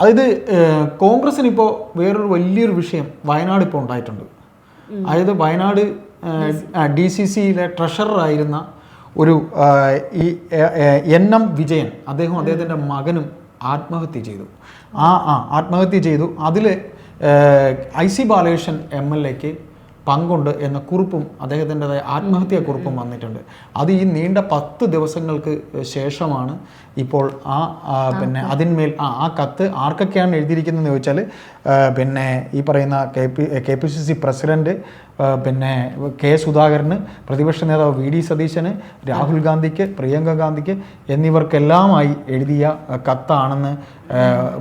അതായത് കോൺഗ്രസിന് ഇപ്പോൾ വേറൊരു വലിയൊരു വിഷയം വയനാട് ഇപ്പോൾ ഉണ്ടായിട്ടുണ്ട്. അതായത് വയനാട് DCCയിലെ ട്രഷററായിരുന്ന ഒരു ഈ NM വിജയൻ, അദ്ദേഹത്തിൻ്റെ മകനും ആത്മഹത്യ ചെയ്തു. ആത്മഹത്യ ചെയ്തു. അതിൽ IC ബാലകൃഷ്ണൻ MLAക്ക് പങ്കുണ്ട് എന്ന കുറിപ്പും അദ്ദേഹത്തിൻ്റെതായ ആത്മഹത്യാ കുറിപ്പും വന്നിട്ടുണ്ട്. അത് ഈ നീണ്ട 10 ദിവസങ്ങൾക്ക് ശേഷമാണ് ഇപ്പോൾ പിന്നെ അതിന്മേൽ ആ കത്ത് ആർക്കൊക്കെയാണ് എഴുതിയിരിക്കുന്നതെന്ന് ചോദിച്ചാൽ പിന്നെ ഈ പറയുന്ന KPCC പ്രസിഡന്റ് പിന്നെ K. സുധാകരന്, പ്രതിപക്ഷ നേതാവ് VD സതീശന്, രാഹുൽ ഗാന്ധിക്ക്, പ്രിയങ്ക ഗാന്ധിക്ക് എന്നിവർക്കെല്ലാമായി എഴുതിയ കത്താണെന്ന്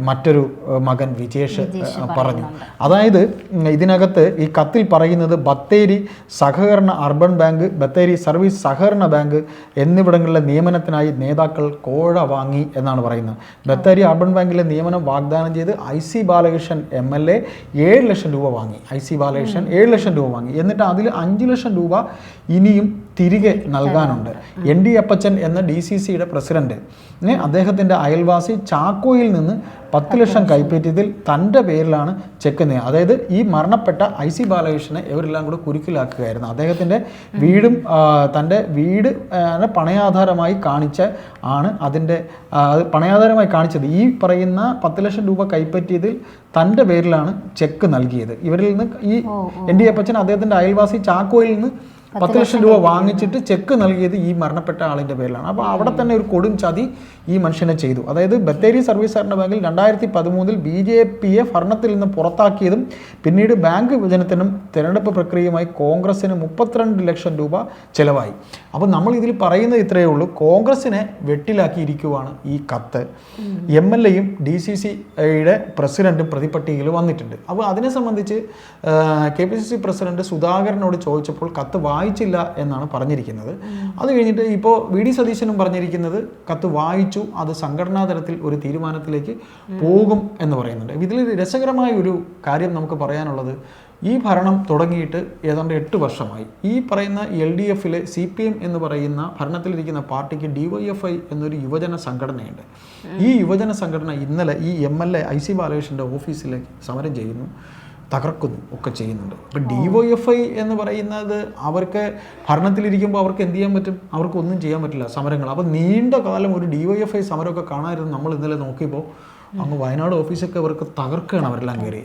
മറ്റൊരു മകൻ വിജേഷ് പറഞ്ഞു. അതായത് ഇതിനകത്ത് ഈ കത്തിൽ പറയുന്നത് ബത്തേരി സഹകരണ അർബൻ ബാങ്ക്, ബത്തേരി സർവീസ് സഹകരണ ബാങ്ക് എന്നിവിടങ്ങളിലെ നിയമനത്തിനായി നേതാക്കൾ കോഴ വാങ്ങി എന്നാണ് പറയുന്നത്. ബത്തേരി അർബൻ ബാങ്കിലെ നിയമനം വാഗ്ദാനം ചെയ്ത് IC ബാലകൃഷ്ണൻ MLA 7 ലക്ഷം രൂപ വാങ്ങി. IC ബാലകൃഷ്ണൻ 7 ലക്ഷം രൂപ വാങ്ങി. എന്നിട്ട് അതിൽ 5 ലക്ഷം രൂപ ഇനിയും തിരികെ നൽകാനുണ്ട്. ND അപ്പച്ചൻ എന്ന DCCയുടെ പ്രസിഡന്റ് അദ്ദേഹത്തിൻ്റെ അയൽവാസി ചാക്കോയിൽ നിന്ന് 10 ലക്ഷം കൈപ്പറ്റിയതിൽ തൻ്റെ പേരിലാണ് ചെക്ക് ചെയ്യുന്നത്. അതായത് ഈ മരണപ്പെട്ട IC ബാലകൃഷ്ണനെ ഇവരെല്ലാം കൂടെ കുരുക്കിലാക്കുകയായിരുന്നു. അദ്ദേഹത്തിൻ്റെ വീടും തൻ്റെ വീട് പണയാധാരമായി പണയാധാരമായി കാണിച്ചത് ഈ പറയുന്ന 10 ലക്ഷം രൂപ കൈപ്പറ്റിയതിൽ തൻ്റെ പേരിലാണ് ചെക്ക് നൽകിയത്. ഇവരിൽ നിന്ന് ഈ ND അപ്പച്ചൻ അദ്ദേഹത്തിൻ്റെ അയൽവാസി ചാക്കോയിൽ നിന്ന് 10 ലക്ഷം രൂപ വാങ്ങിച്ചിട്ട് ചെക്ക് നൽകിയത് ഈ മരണപ്പെട്ട ആളിൻ്റെ പേരിലാണ്. അപ്പോൾ അവിടെ തന്നെ ഒരു കൊടും ചതി ഈ മനുഷ്യനെ ചെയ്തു. അതായത് ബത്തേരി സർവീസ് സഹകരണ ബാങ്കിൽ 2013 BJPയെ ഭരണത്തിൽ നിന്ന് പുറത്താക്കിയതും പിന്നീട് ബാങ്ക് വിഭജനത്തിനും തിരഞ്ഞെടുപ്പ് പ്രക്രിയയുമായി കോൺഗ്രസിന് 32 ലക്ഷം രൂപ ചിലവായി. അപ്പോൾ നമ്മൾ ഇതിൽ പറയുന്നത് ഇത്രയേ ഉള്ളൂ, കോൺഗ്രസിനെ വെട്ടിലാക്കിയിരിക്കുവാണ് ഈ കത്ത്. MLAയും DCCയുടെ പ്രസിഡന്റും പ്രതിപട്ടികയിൽ വന്നിട്ടുണ്ട്. അപ്പോൾ അതിനെ സംബന്ധിച്ച് KPCC പ്രസിഡന്റ് സുധാകരനോട് ചോദിച്ചപ്പോൾ കത്ത് വായിച്ചില്ല എന്നാണ് പറഞ്ഞിരിക്കുന്നത്. അത് കഴിഞ്ഞിട്ട് ഇപ്പോൾ VD സതീശനും പറഞ്ഞിരിക്കുന്നത് കത്ത് വായിച്ചു, അത് സംഘടനാ തലത്തിൽ ഒരു തീരുമാനത്തിലേക്ക് പോകും എന്ന് പറയുന്നുണ്ട്. ഇതിൽ രസകരമായ ഒരു കാര്യം നമുക്ക് പറയാനുള്ളത്, ഈ ഭരണം തുടങ്ങിയിട്ട് ഏതാണ്ട് 8 വർഷമായി. ഈ പറയുന്ന LDFിലെ CPM എന്ന് പറയുന്ന ഭരണത്തിലിരിക്കുന്ന പാർട്ടിക്ക് DYFI എന്നൊരു യുവജന സംഘടനയുണ്ട്. ഈ യുവജന സംഘടന ഇന്നലെ ഈ MLA IC ബാലകൃഷ്ണൻ്റെ ഓഫീസിലേക്ക് സമരം ചെയ്യുന്നു, തകർക്കുന്നു ഒക്കെ ചെയ്യുന്നുണ്ട്. ഇപ്പം DYFI എന്ന് പറയുന്നത് അവർക്ക് ഭരണത്തിലിരിക്കുമ്പോൾ അവർക്ക് എന്ത് ചെയ്യാൻ പറ്റും? അവർക്കൊന്നും ചെയ്യാൻ പറ്റില്ല, സമരങ്ങൾ. അപ്പോൾ നീണ്ട കാലം ഒരു DYFI സമരമൊക്കെ കാണാമായിരുന്നു. നമ്മൾ ഇന്നലെ നോക്കിയപ്പോൾ അങ്ങ് വയനാട് ഓഫീസൊക്കെ അവർക്ക് തകർക്കുകയാണ്, അവരെല്ലാം കയറി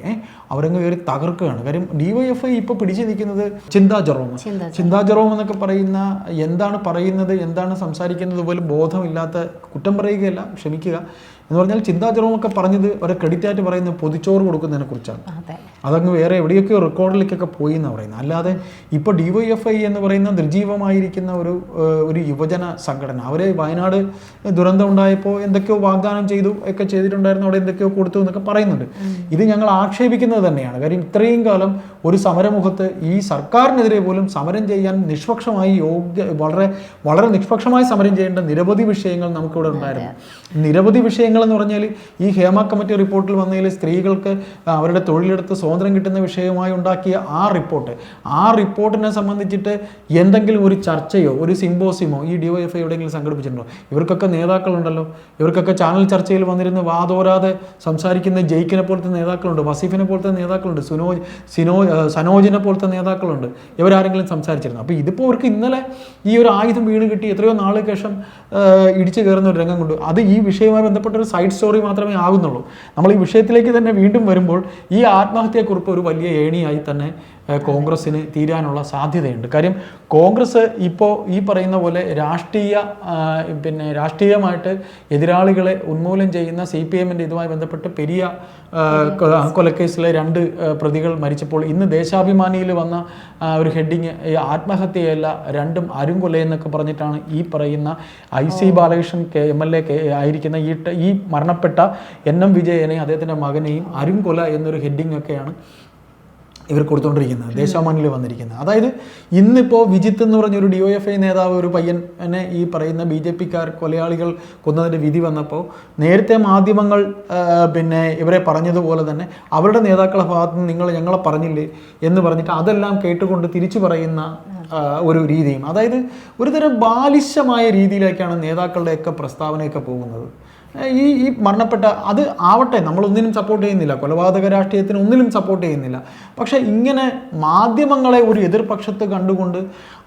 അവരങ്ങ് കയറി തകർക്കുകയാണ്. കാര്യം DYFI ഇപ്പോൾ പിടിച്ചു നിൽക്കുന്നത് ചിന്താ ജെറോം എന്നൊക്കെ പറയുന്ന എന്താണ് പറയുന്നത്, എന്താണ് സംസാരിക്കുന്നത് പോലും ബോധമില്ലാത്ത, കുറ്റം പറയുകയല്ല, ക്ഷമിക്കുക എന്ന് പറഞ്ഞാൽ ചിന്താ ജെറോമൊക്കെ പറഞ്ഞത് ഒരു ക്രെഡിറ്റായിട്ട് പറയുന്നത് പൊതിച്ചോറ് കൊടുക്കുന്നതിനെ കുറിച്ചാണ്. അതങ്ങ് വേറെ എവിടെയൊക്കെയോ റെക്കോർഡിലേക്കൊക്കെ പോയി എന്നാണ് പറയുന്നത്. അല്ലാതെ ഇപ്പോൾ DYFI എന്ന് പറയുന്ന നിർജീവമായിരിക്കുന്ന ഒരു യുവജന സംഘടന, അവരെ വയനാട് ദുരന്തം ഉണ്ടായപ്പോൾ എന്തൊക്കെയോ വാഗ്ദാനം ചെയ്തു ഒക്കെ ചെയ്തിട്ടുണ്ടായിരുന്നു, അവിടെ എന്തൊക്കെയോ കൊടുത്തു എന്നൊക്കെ പറയുന്നുണ്ട്. ഇത് ഞങ്ങൾ ആക്ഷേപിക്കുന്നത് തന്നെയാണ്. കാര്യം ഇത്രയും കാലം ഒരു സമരമുഖത്ത് ഈ സർക്കാരിനെതിരെ പോലും സമരം ചെയ്യാൻ നിഷ്പക്ഷമായി വളരെ വളരെ നിഷ്പക്ഷമായി സമരം ചെയ്യേണ്ട നിരവധി വിഷയങ്ങൾ നമുക്കിവിടെ ഉണ്ടായിരുന്നു. നിരവധി വിഷയങ്ങൾ എന്ന് പറഞ്ഞാൽ ഈ ഹേമ കമ്മിറ്റി റിപ്പോർട്ടിൽ വന്നതിൽ സ്ത്രീകൾക്ക് അവരുടെ തൊഴിലെടുത്ത് സ്വാതന്ത്ര്യം കിട്ടുന്ന വിഷയവുമായി ഉണ്ടാക്കിയ ആ റിപ്പോർട്ടിനെ സംബന്ധിച്ചിട്ട് എന്തെങ്കിലും ഒരു ചർച്ചയോ ഒരു സിമ്പോസിയമോ ഈ DYFI എവിടെയെങ്കിലും സംഘടിപ്പിച്ചിട്ടുണ്ടോ? ഇവർക്കൊക്കെ നേതാക്കളുണ്ടല്ലോ, ഇവർക്കൊക്കെ ചാനൽ ചർച്ചയിൽ വന്നിരുന്ന് വാതോരാതെ സംസാരിക്കുന്ന ജയിക്കിനെ പോലത്തെ നേതാക്കളുണ്ട്, വസീഫിനെ പോലത്തെ നേതാക്കളുണ്ട്, സനോജിനെ പോലത്തെ നേതാക്കളുണ്ട്. ഇവരാരെങ്കിലും സംസാരിച്ചിരുന്നു? അപ്പോൾ ഇതിപ്പോൾ അവർക്ക് ഇന്നലെ ഈ ഒരു ആയുധം വീണ് കിട്ടി എത്രയോ നാളുകൾക്ക് ശേഷം ഇടിച്ചു കയറുന്ന ഒരു രംഗം കൊണ്ട് അത് ഈ വിഷയവുമായി ബന്ധപ്പെട്ട ഒരു സൈഡ് സ്റ്റോറി മാത്രമേ ആകുന്നുള്ളൂ. നമ്മൾ ഈ വിഷയത്തിലേക്ക് തന്നെ വീണ്ടും വരുമ്പോൾ ഈ ആത്മഹത്യയെക്കുറിപ്പ് ഒരു വലിയ ഏണിയായി തന്നെ കോൺഗ്രസ്സിന് തീരാനുള്ള സാധ്യതയുണ്ട്. കാര്യം കോൺഗ്രസ് ഇപ്പോൾ ഈ പറയുന്ന പോലെ രാഷ്ട്രീയമായിട്ട് എതിരാളികളെ ഉന്മൂലനം ചെയ്യുന്ന CPMൻ്റെ ഇതുമായി ബന്ധപ്പെട്ട് പെരിയ കൊലക്കേസിലെ 2 പ്രതികൾ മരിച്ചപ്പോൾ ഇന്ന് ദേശാഭിമാനിയിൽ വന്ന ഒരു ഹെഡിങ് ആത്മഹത്യയല്ല, രണ്ടും അരുംകൊലയെന്നൊക്കെ പറഞ്ഞിട്ടാണ് ഈ പറയുന്ന IC ബാലകൃഷ്ണൻ MLA ആയിരിക്കുന്ന ഈ മരണപ്പെട്ട NM വിജയനെയും അദ്ദേഹത്തിൻ്റെ മകനെയും അരുംകൊല എന്നൊരു ഹെഡിങ് ഒക്കെയാണ് ഇവർ കൊടുത്തുകൊണ്ടിരിക്കുന്നത്, ദേശാഭിമാനിയിൽ വന്നിരിക്കുന്നത്. അതായത് ഇന്നിപ്പോൾ വിജിത്ത് എന്ന് പറഞ്ഞൊരു DYFI നേതാവ്, ഒരു പയ്യനെ ഈ പറയുന്ന BJPക്കാർ കൊലയാളികൾ കൊന്നതിൻ്റെ വിധി വന്നപ്പോൾ നേരത്തെ മാധ്യമങ്ങൾ ഇവരെ പറഞ്ഞതുപോലെ തന്നെ അവരുടെ നേതാക്കളുടെ ഭാഗത്ത് നിന്ന് ഞങ്ങളെ പറഞ്ഞില്ലേ എന്ന് പറഞ്ഞിട്ട് അതെല്ലാം കേട്ടുകൊണ്ട് തിരിച്ചു പറയുന്ന ഒരു രീതിയും, അതായത് ഒരുതരം ബാലിശമായ രീതിയിലേക്കാണ് നേതാക്കളുടെയൊക്കെ പ്രസ്താവനയൊക്കെ പോകുന്നത്. ഈ മരണപ്പെട്ട അത് ആവട്ടെ, നമ്മളൊന്നിനും സപ്പോർട്ട് ചെയ്യുന്നില്ല, കൊലപാതക രാഷ്ട്രീയത്തിന് ഒന്നിലും സപ്പോർട്ട് ചെയ്യുന്നില്ല. പക്ഷേ ഇങ്ങനെ മാധ്യമങ്ങളെ ഒരു എതിർപക്ഷത്ത് കണ്ടുകൊണ്ട്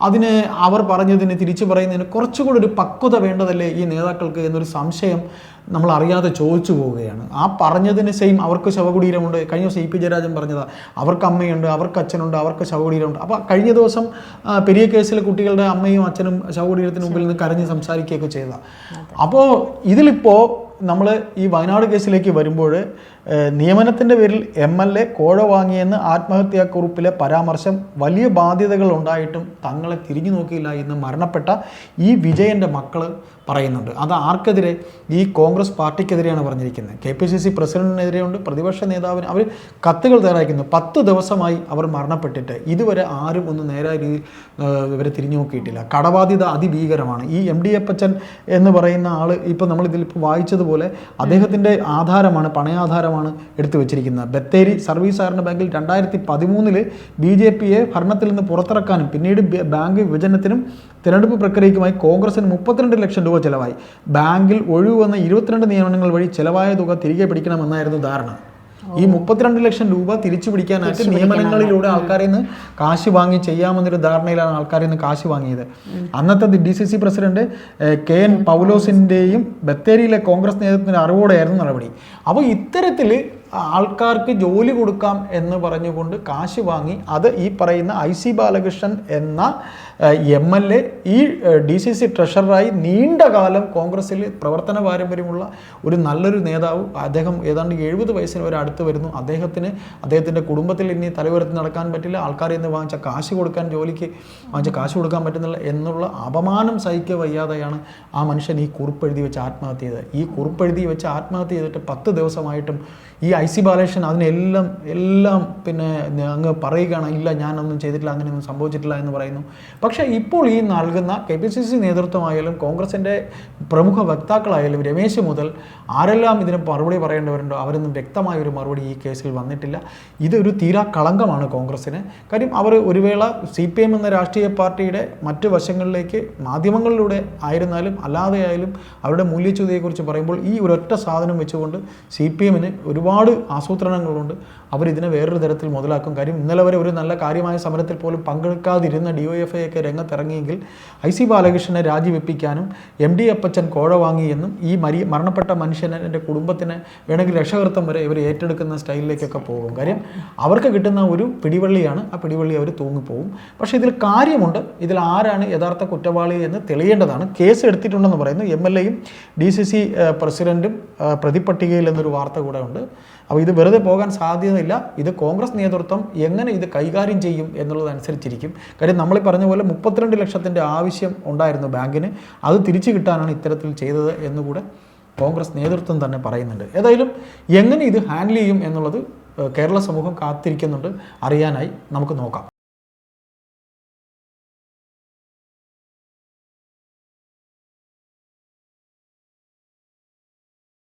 അതിന് അവർ പറഞ്ഞതിന് തിരിച്ചു പറയുന്നതിന് കുറച്ചുകൂടി ഒരു പക്വത വേണ്ടതല്ലേ ഈ നേതാക്കൾക്ക് എന്നൊരു സംശയം നമ്മൾ അറിയാതെ ചോദിച്ചു പോവുകയാണ്. ആ പറഞ്ഞതിന് സെയിം അവർക്ക് ശവകുടീരമുണ്ട്. കഴിഞ്ഞ ദിവസം CP ജയരാജൻ പറഞ്ഞതാ, അവർക്ക് അമ്മയുണ്ട്, അവർക്ക് അച്ഛനുണ്ട്, അവർക്ക് ശവകുടീരമുണ്ട്. അപ്പോൾ കഴിഞ്ഞ ദിവസം പെരിയ കേസിലെ കുട്ടികളുടെ അമ്മയും അച്ഛനും ശവകുടീരത്തിന് മുമ്പിൽ നിന്ന് കരഞ്ഞ് സംസാരിക്കുകയൊക്കെ ചെയ്തതാണ്. അപ്പോൾ ഇതിലിപ്പോൾ നമ്മൾ ഈ വയനാട് കേസിലേക്ക് വരുമ്പോൾ നിയമനത്തിൻ്റെ പേരിൽ MLA കോഴ വാങ്ങിയെന്ന് ആത്മഹത്യാക്കുറിപ്പിലെ പരാമർശം വലിയ ബാധ്യതകൾ ഉണ്ടായിട്ടും തങ്ങളെ തിരിഞ്ഞു നോക്കിയില്ല എന്ന് മരണപ്പെട്ട ഈ വിജയൻ്റെ മക്കൾ പറയുന്നുണ്ട്. അത് ആർക്കെതിരെ? ഈ കോൺഗ്രസ് പാർട്ടിക്കെതിരെയാണ് പറഞ്ഞിരിക്കുന്നത്. KPCC പ്രസിഡന്റിനെതിരെയുണ്ട്, പ്രതിപക്ഷ നേതാവിന്. അവർ കത്തുകൾ തയ്യാറാക്കുന്നു. 10 ദിവസമായി അവർ മരണപ്പെട്ടിട്ട് ഇതുവരെ ആരും ഒന്ന് നേരായ രീതിയിൽ ഇവരെ തിരിഞ്ഞു നോക്കിയിട്ടില്ല. കടബാധ്യത അതിഭീകരമാണ്. ഈ MD അപ്പച്ചൻ എന്ന് പറയുന്ന ആൾ ഇപ്പോൾ നമ്മളിതിലിപ്പോൾ വായിച്ചതുപോലെ അദ്ദേഹത്തിൻ്റെ ആധാരമാണ്, പണയാധാരമാണ് എടുത്തു വെച്ചിരിക്കുന്നത്. ബത്തേരി സർവീസ് സഹകരണ ബാങ്കിൽ 2013 BJPയെ ഭരണത്തിൽ നിന്ന് പുറത്തിറക്കാനും പിന്നീട് ബാങ്ക് വിഭജനത്തിനും തിരഞ്ഞെടുപ്പ് പ്രക്രിയയ്ക്കുമായി കോൺഗ്രസിന് 32 ലക്ഷം രൂപ ചെലവായി. ബാങ്കിൽ ഒഴിവ് വന്ന 22 നിയമനങ്ങൾ വഴി ചെലവായ തുക തിരികെ പിടിക്കണമെന്നായിരുന്നു ധാരണ. ഈ 32 ലക്ഷം രൂപ തിരിച്ചു പിടിക്കാനായിട്ട് നിയമനങ്ങളിലൂടെ ആൾക്കാരിൽ നിന്ന് കാശ് വാങ്ങി ചെയ്യാമെന്നൊരു ധാരണയിലാണ് ആൾക്കാരിൽ നിന്ന് കാശ് വാങ്ങിയത്. അന്നത്തെ DCC പ്രസിഡന്റ് KN പൗലോസിൻ്റെയും ബത്തേരിയിലെ കോൺഗ്രസ് നേതൃത്വത്തിൻ്റെ അറിവോടെയായിരുന്നു നടപടി. അപ്പോൾ ഇത്തരത്തിൽ ആൾക്കാർക്ക് ജോലി കൊടുക്കാം എന്ന് പറഞ്ഞുകൊണ്ട് കാശ് വാങ്ങി അത് ഈ പറയുന്ന IC ബാലകൃഷ്ണൻ എന്ന MLA ഈ DCC ട്രഷററായി നീണ്ട കാലം കോൺഗ്രസ്സിൽ പ്രവർത്തന പാരമ്പര്യമുള്ള ഒരു നല്ലൊരു നേതാവ്. അദ്ദേഹം ഏതാണ്ട് 70 വയസ്സിന് വരെ അടുത്ത് വരുന്നു. അദ്ദേഹത്തിൻ്റെ കുടുംബത്തിൽ ഇനി തലയുയർത്തി നടക്കാൻ പറ്റില്ല, ആൾക്കാരിൽ നിന്ന് വാങ്ങിച്ച കാശ് കൊടുക്കാൻ, ജോലിക്ക് വാങ്ങിച്ച കാശ് കൊടുക്കാൻ പറ്റുന്നില്ല എന്നുള്ള അപമാനം സഹിക്കുക വയ്യാതെയാണ് ആ മനുഷ്യൻ ഈ കുറിപ്പെഴുതി വെച്ച് ആത്മഹത്യ ചെയ്തത്. ഈ കുറിപ്പെഴുതി വെച്ച് ആത്മഹത്യ ചെയ്തിട്ട് 10 ദിവസമായിട്ടും ഈ IC ബാലകൃഷ്ണൻ അതിനെല്ലാം പിന്നെ അങ്ങ് പറയുകയാണ്, ഇല്ല ഞാനൊന്നും ചെയ്തിട്ടില്ല, അങ്ങനെയൊന്നും സംഭവിച്ചിട്ടില്ല എന്ന് പറയുന്നു. പക്ഷേ ഇപ്പോൾ ഈ നൽകുന്ന KPCC നേതൃത്വമായാലും കോൺഗ്രസിൻ്റെ പ്രമുഖ വക്താക്കളായാലും രമേശ് മുതൽ ആരെല്ലാം ഇതിന് മറുപടി പറയേണ്ടവരുണ്ടോ അവരൊന്നും വ്യക്തമായ ഒരു മറുപടി ഈ കേസിൽ വന്നിട്ടില്ല. ഇതൊരു തീരാ കളങ്കമാണ് കോൺഗ്രസ്സിന്. കാര്യം അവർ ഒരു വേള CPM എന്ന രാഷ്ട്രീയ പാർട്ടിയുടെ മറ്റ് വശങ്ങളിലേക്ക് മാധ്യമങ്ങളിലൂടെ ആയിരുന്നാലും അല്ലാതെ ആയാലും അവരുടെ മൂല്യച്യുതിയെക്കുറിച്ച് പറയുമ്പോൾ ഈ ഒരൊറ്റ സാധനം വെച്ചുകൊണ്ട് CPMന് ഒരുപാട് ആസൂത്രണങ്ങളുണ്ട്. അവരിതിനെ വേറൊരു തരത്തിൽ മുതലാക്കും. കാര്യം ഇന്നലെ വരെ ഒരു നല്ല കാര്യമായ സമരത്തിൽ പോലും പങ്കെടുക്കാതിരുന്ന DYFI ഒക്കെ രംഗത്തിറങ്ങിയെങ്കിൽ IC ബാലകൃഷ്ണനെ രാജിവെപ്പിക്കാനും MD അപ്പച്ചൻ കോഴ വാങ്ങിയെന്നും ഈ മരണപ്പെട്ട മനുഷ്യനെ കുടുംബത്തിന് വേണമെങ്കിൽ രക്ഷകർത്തം വരെ ഇവർ ഏറ്റെടുക്കുന്ന സ്റ്റൈലിലേക്കൊക്കെ പോകും. കാര്യം അവർക്ക് കിട്ടുന്ന ഒരു പിടിവള്ളിയാണ്, ആ പിടിവള്ളി അവർ തൂങ്ങിപ്പോവും. പക്ഷേ ഇതിൽ കാര്യമുണ്ട്. ഇതിൽ ആരാണ് യഥാർത്ഥ കുറ്റവാളി എന്ന് തെളിയേണ്ടതാണ്. കേസ് എടുത്തിട്ടുണ്ടെന്ന് പറയുന്നു. MLAയും DCC പ്രസിഡന്റും പ്രതിപട്ടികയിൽ എന്നൊരു വാർത്ത കൂടെ ഉണ്ട്. അപ്പോൾ ഇത് വെറുതെ പോകാൻ സാധ്യതയില്ല. ഇത് കോൺഗ്രസ് നേതൃത്വം എങ്ങനെ ഇത് കൈകാര്യം ചെയ്യും എന്നുള്ളതനുസരിച്ചിരിക്കും. കാര്യം നമ്മൾ പറഞ്ഞ പോലെ 32 ലക്ഷത്തിൻ്റെ ആവശ്യം ഉണ്ടായിരുന്നു ബാങ്കിന്. അത് തിരിച്ചു കിട്ടാനാണ് ഇത്തരത്തിൽ ചെയ്തത് എന്നുകൂടെ കോൺഗ്രസ് നേതൃത്വം തന്നെ പറയുന്നുണ്ട്. ഏതായാലും എങ്ങനെ ഇത് ഹാൻഡിൽ ചെയ്യും എന്നുള്ളത് കേരള സമൂഹം കാത്തിരിക്കുന്നുണ്ട്. അറിയാനായി നമുക്ക് നോക്കാം.